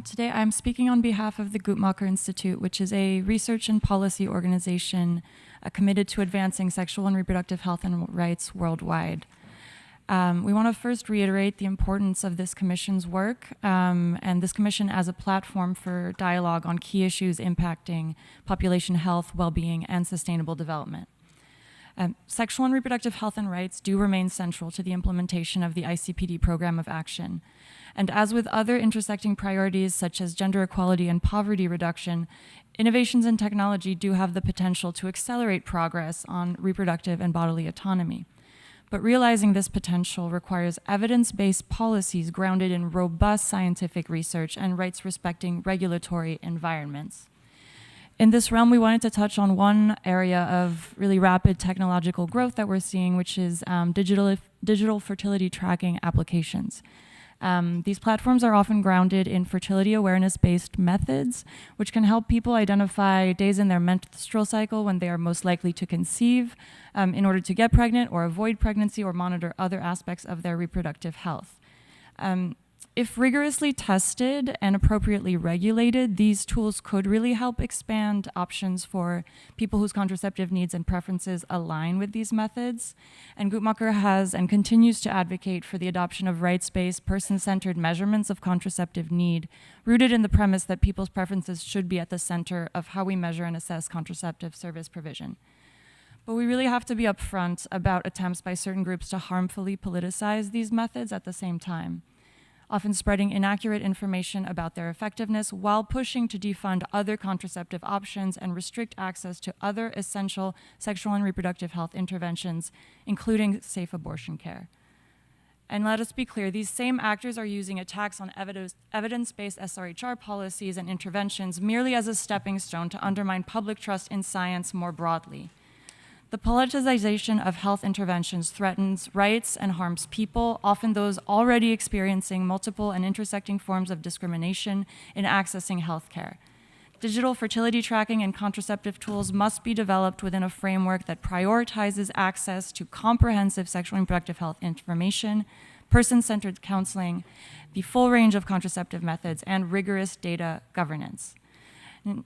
Today I'm speaking on behalf of the Guttmacher Institute, which is a research and policy organization committed to advancing sexual and reproductive health and rights worldwide. We want to first reiterate the importance of this commission's work and this commission as a platform for dialogue on key issues impacting population health, well-being, and sustainable development. Sexual and reproductive health and rights do remain central to the implementation of the ICPD program of action. And as with other intersecting priorities such as gender equality and poverty reduction, innovations in technology do have the potential to accelerate progress on reproductive and bodily autonomy. But realizing this potential requires evidence-based policies grounded in robust scientific research and rights-respecting regulatory environments. In this realm, we wanted to touch on one area of really rapid technological growth that we're seeing, which is digital fertility tracking applications. These platforms are often grounded in fertility awareness-based methods, which can help people identify days in their menstrual cycle when they are most likely to conceive in order to get pregnant or avoid pregnancy or monitor other aspects of their reproductive health. If rigorously tested and appropriately regulated, these tools could really help expand options for people whose contraceptive needs and preferences align with these methods. And Guttmacher has and continues to advocate for the adoption of rights-based, person-centered measurements of contraceptive need, rooted in the premise that people's preferences should be at the center of how we measure and assess contraceptive service provision. But we really have to be upfront about attempts by certain groups to harmfully politicize these methods at the same time, often spreading inaccurate information about their effectiveness while pushing to defund other contraceptive options and restrict access to other essential sexual and reproductive health interventions, including safe abortion care. And let us be clear, these same actors are using attacks on evidence-based SRHR policies and interventions merely as a stepping stone to undermine public trust in science more broadly. The politicization of health interventions threatens rights and harms people, often those already experiencing multiple and intersecting forms of discrimination in accessing health care. Digital fertility tracking and contraceptive tools must be developed within a framework that prioritizes access to comprehensive sexual and reproductive health information, person-centered counseling, the full range of contraceptive methods, and rigorous data governance.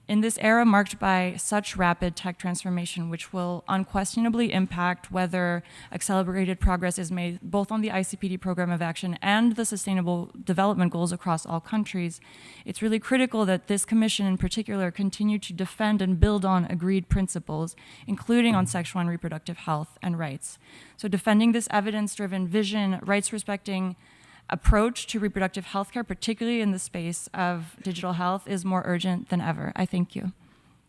In this era marked by such rapid tech transformation, which will unquestionably impact whether accelerated progress is made both on the ICPD program of action and the sustainable development goals across all countries, it's really critical that this commission in particular continue to defend and build on agreed principles, including on sexual and reproductive health and rights. So defending this evidence-driven vision, rights-respecting approach to reproductive health care, particularly in the space of digital health, is more urgent than ever. I thank you.